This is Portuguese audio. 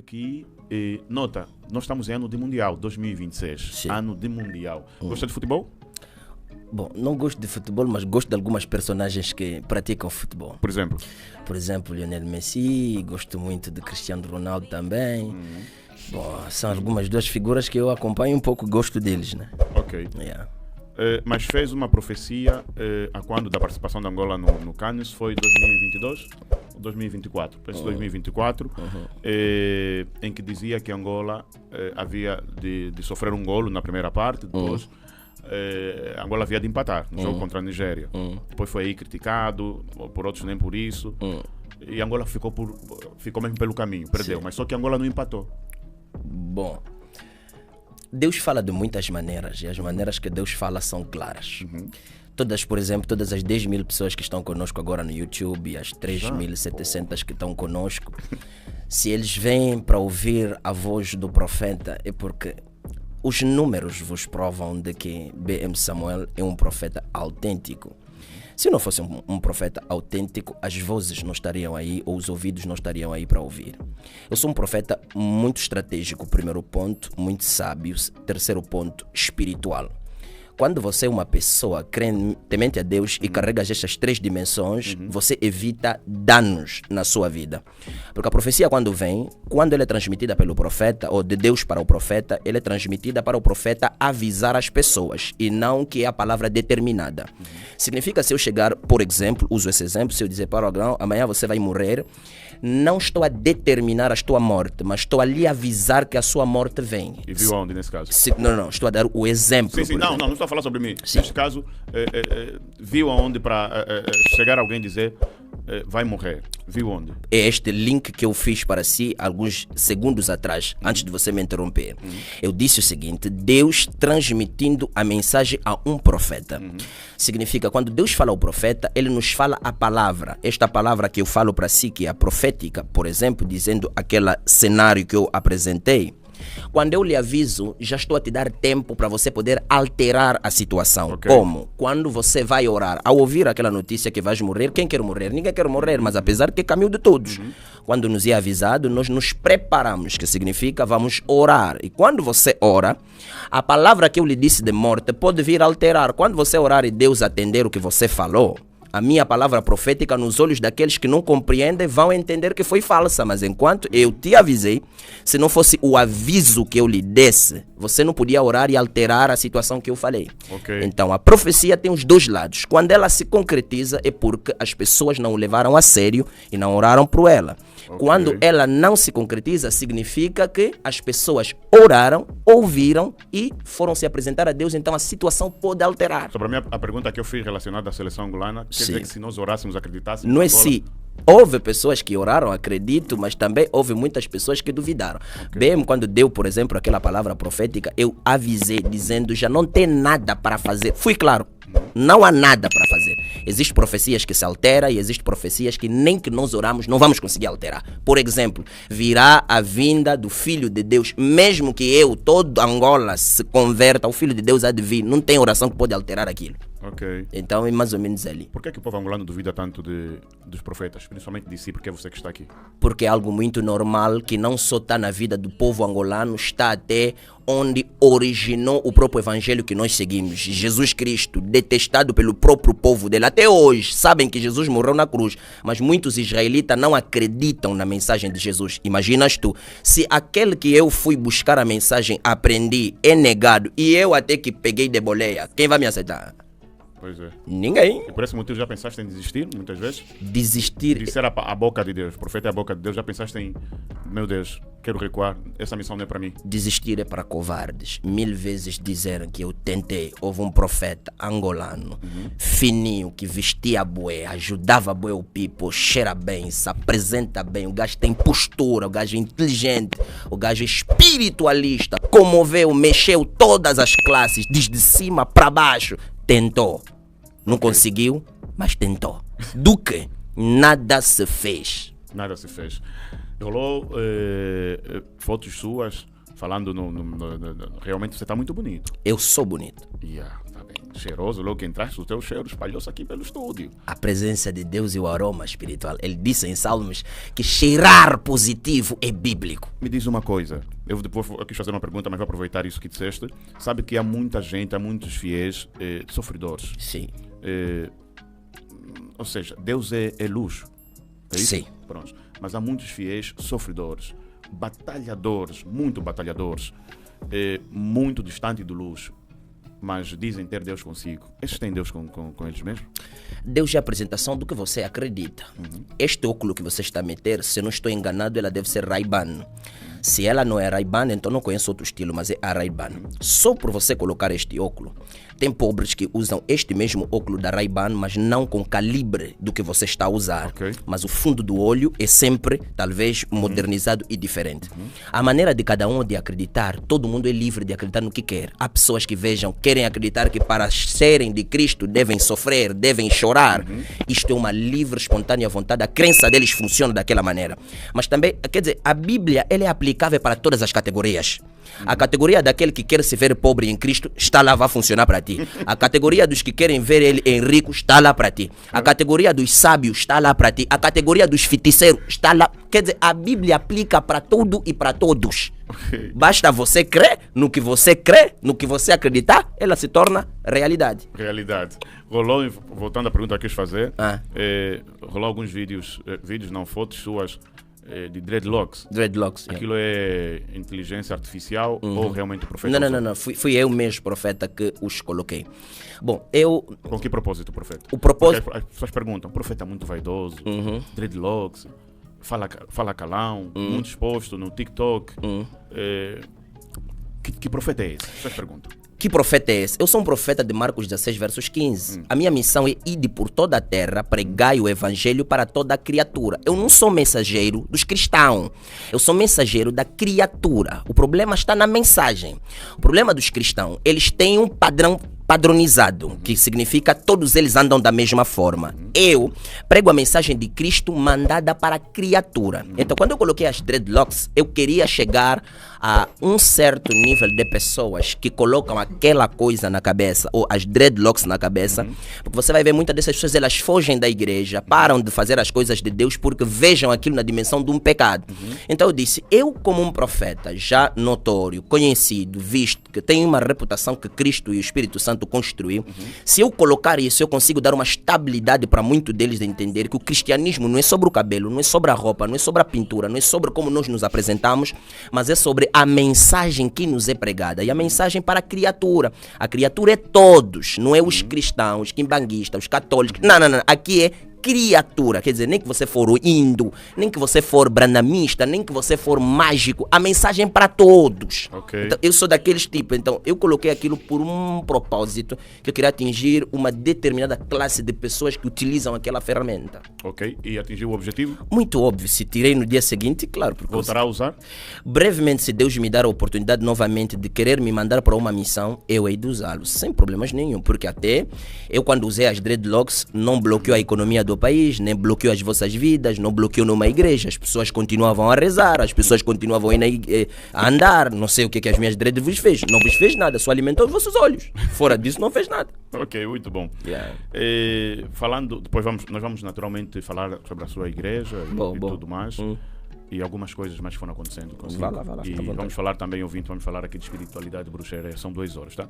que, nota, nós estamos em ano de Mundial, 2026. Sim. Ano de Mundial. Gosta de futebol? Bom, não gosto de futebol, mas gosto de algumas personagens que praticam futebol. Por exemplo? Por exemplo, Lionel Messi, gosto muito de Cristiano Ronaldo também. Bom, são algumas duas figuras que eu acompanho um pouco, gosto deles, né? Ok. Yeah. Mas fez uma profecia a quando da participação da Angola no Cannes? Foi 2022 ou 2024? Penso 2024, em que dizia que Angola havia de sofrer um golo na primeira parte, depois Angola havia de empatar no jogo contra a Nigéria. Depois foi aí criticado, por outros nem por isso. E Angola ficou mesmo pelo caminho, perdeu. Sim. Mas só que Angola não empatou. Bom, Deus fala de muitas maneiras e as maneiras que Deus fala são claras. Todas, por exemplo, todas as 10 mil pessoas que estão conosco agora no YouTube e as 3.700 que estão conosco, se eles vêm para ouvir a voz do profeta, é porque os números vos provam de que BM Samuel é um profeta autêntico. Se não fosse um profeta autêntico, as vozes não estariam aí, ou os ouvidos não estariam aí para ouvir. Eu sou um profeta muito estratégico, primeiro ponto, muito sábio, terceiro ponto, espiritual. Quando você é uma pessoa temente a Deus e carrega estas três dimensões, você evita danos na sua vida. Porque a profecia quando ela é transmitida pelo profeta, ou de Deus para o profeta, ela é transmitida para o profeta avisar as pessoas, e não que é a palavra determinada. Significa, se eu chegar, por exemplo, uso esse exemplo, se eu dizer para o Agrão, amanhã você vai morrer, não estou a determinar a tua morte, mas estou a lhe avisar que a sua morte vem. E viu aonde nesse caso? Não, estou a dar o exemplo. Sim, não estou a falar sobre mim. Sim. Neste caso, viu aonde para chegar alguém dizer vai morrer? Viu onde? É este link que eu fiz para si alguns segundos atrás, antes de você me interromper. Eu disse o seguinte: Deus transmitindo a mensagem a um profeta. Significa, quando Deus fala ao profeta, ele nos fala a palavra. Esta palavra que eu falo para si, que é a profética, por exemplo, dizendo aquele cenário que eu apresentei. Quando eu lhe aviso, já estou a te dar tempo para você poder alterar a situação. Okay. Como? Quando você vai orar, ao ouvir aquela notícia que vais morrer, quem quer morrer? Ninguém quer morrer, mas apesar que é caminho de todos. Quando nos é avisado, nós nos preparamos, que significa vamos orar. E quando você ora, a palavra que eu lhe disse de morte pode vir a alterar. Quando você orar e Deus atender o que você falou, a minha palavra profética nos olhos daqueles que não compreendem vão entender que foi falsa, mas enquanto eu te avisei, se não fosse o aviso que eu lhe desse, você não podia orar e alterar a situação que eu falei. Okay. Então a profecia tem os dois lados. Quando ela se concretiza é porque as pessoas não o levaram a sério e não oraram por ela. Okay. Quando ela não se concretiza, significa que as pessoas oraram, ouviram e foram se apresentar a Deus, então a situação pode alterar. Sobre a pergunta que eu fiz relacionada à seleção angolana, quer dizer que se nós orássemos, acreditássemos... Não é Angola... se. Houve pessoas que oraram, acredito, mas também houve muitas pessoas que duvidaram. Okay. Bem, quando deu, por exemplo, aquela palavra profética, eu avisei dizendo já não tem nada para fazer. Fui claro, não há nada para fazer. Existem profecias que se alteram e existem profecias que nem que nós oramos não vamos conseguir alterar. Por exemplo, virá a vinda do Filho de Deus, mesmo que todo Angola se converta, o Filho de Deus há de vir, não tem oração que pode alterar aquilo. Ok. Então é mais ou menos ali. Por que o povo angolano duvida tanto dos profetas, principalmente de si, porque é você que está aqui? Porque é algo muito normal que não só está na vida do povo angolano, está até onde originou o próprio evangelho que nós seguimos. Jesus Cristo, detestado pelo próprio povo dele. Até hoje, sabem que Jesus morreu na cruz, mas muitos israelitas não acreditam na mensagem de Jesus. Imaginas tu, se aquele que eu fui buscar a mensagem, aprendi, é negado, e eu até que peguei de boleia, quem vai me aceitar? Pois é. Ninguém. E por esse motivo já pensaste em desistir, muitas vezes? Desistir. De ser a boca de Deus, o profeta é a boca de Deus, já pensaste em, meu Deus, quero recuar, essa missão não é para mim? Desistir é para covardes. 1000 vezes disseram que eu tentei. Houve um profeta angolano, fininho, que vestia bué, ajudava bué o people, cheira bem, se apresenta bem, o gajo tem postura, o gajo é inteligente, o gajo é espiritualista, comoveu, mexeu todas as classes, desde cima para baixo. Tentou. Não conseguiu, mas tentou. Do que nada se fez. Nada se fez. Rolou fotos suas falando realmente você está muito bonito. Eu sou bonito. Tá bem. Cheiroso, logo que entraste, o teu cheiro espalhou-se aqui pelo estúdio. A presença de Deus e o aroma espiritual. Ele disse em Salmos que cheirar positivo é bíblico. Me diz uma coisa, eu depois quis fazer uma pergunta, mas vou aproveitar isso que disseste. Sabe que há muita gente, há muitos fiéis sofredores. Sim. Ou seja, Deus é luz. É isso? Sim. Pronto. Mas há muitos fiéis sofredores, batalhadores, muito distante do luz, mas dizem ter Deus consigo. Estes têm Deus com eles mesmos? Deus é a apresentação do que você acredita. Este óculo que você está a meter, se eu não estou enganado, ela deve ser Ray-Ban. Se ela não é Ray-Ban, então não conheço outro estilo, mas é a Ray-Ban. Só por você colocar este óculo, tem pobres que usam este mesmo óculo da Ray-Ban, mas não com o calibre do que você está a usar. Okay. Mas o fundo do olho é sempre, talvez, modernizado e diferente. A maneira de cada um de acreditar, todo mundo é livre de acreditar no que quer. Há pessoas que querem acreditar que para serem de Cristo devem sofrer, devem chorar. Isto é uma livre, espontânea vontade. A crença deles funciona daquela maneira. Mas também, quer dizer, a Bíblia ela é aplicável para todas as categorias. A categoria daquele que quer se ver pobre em Cristo está lá, vai funcionar para ti. A categoria dos que querem ver ele em rico está lá para ti. A categoria dos sábios está lá para ti. A categoria dos feiticeiros está lá. Quer dizer, a Bíblia aplica para tudo e para todos. Okay. Basta você crer no que você crê, no que você acreditar, ela se torna realidade. Realidade. Rolou, voltando à pergunta que eu quis fazer, rolou alguns fotos suas de dreadlocks. Dreadlocks. Aquilo é inteligência artificial ou realmente o profeta? Não. Fui eu mesmo, profeta, que os coloquei. Bom, eu... Com que propósito, profeta? O propósito... Porque as pessoas perguntam, o profeta é muito vaidoso, dreadlocks, fala calão, muito exposto no TikTok. Que profeta é esse? As pessoas perguntam. Que profeta é esse? Eu sou um profeta de Marcos 16, versos 15. A minha missão é ir por toda a terra, pregar o evangelho para toda a criatura. Eu não sou mensageiro dos cristãos. Eu sou mensageiro da criatura. O problema está na mensagem. O problema dos cristãos, eles têm um padronizado, que significa todos eles andam da mesma forma. Eu prego a mensagem de Cristo mandada para a criatura. Então, quando eu coloquei as dreadlocks, eu queria chegar a um certo nível de pessoas que colocam aquela coisa na cabeça, ou as dreadlocks na cabeça, porque você vai ver muitas dessas pessoas, elas fogem da igreja, param de fazer as coisas de Deus porque vejam aquilo na dimensão de um pecado. Então eu disse, eu como um profeta já notório, conhecido, visto, que tem uma reputação que Cristo e o Espírito Santo construiu, se eu colocar isso, eu consigo dar uma estabilidade para muitos deles de entender que o cristianismo não é sobre o cabelo, não é sobre a roupa, não é sobre a pintura, não é sobre como nós nos apresentamos, mas é sobre a mensagem que nos é pregada. E a mensagem para a criatura. A criatura é todos, não é os cristãos, os quimbanguistas, os católicos. Não. Aqui é criatura, quer dizer, nem que você for o hindu, nem que você for brandamista, nem que você for mágico, a mensagem é para todos. Okay. Então, eu sou daqueles tipos, então eu coloquei aquilo por um propósito, que eu queria atingir uma determinada classe de pessoas que utilizam aquela ferramenta. Ok, e atingiu o objetivo? Muito óbvio, se tirei no dia seguinte, claro. Voltará a usar? Brevemente, se Deus me dar a oportunidade novamente de querer me mandar para uma missão, eu hei de usá-lo, sem problemas nenhum, porque até eu quando usei as dreadlocks, não bloqueou a economia do país, nem bloqueou as vossas vidas, não bloqueou numa igreja, as pessoas continuavam a rezar, as pessoas continuavam a andar, não sei o que as minhas dreads vos fez, não vos fez nada, só alimentou os vossos olhos, fora disso não fez nada. Ok, muito bom. Yeah. Falando, depois nós vamos naturalmente falar sobre a sua igreja e tudo mais. E algumas coisas mais que foram acontecendo consigo. Vai lá, e vamos falar também, ouvinte, vamos falar aqui de espiritualidade bruxeira, são 2 horas, tá?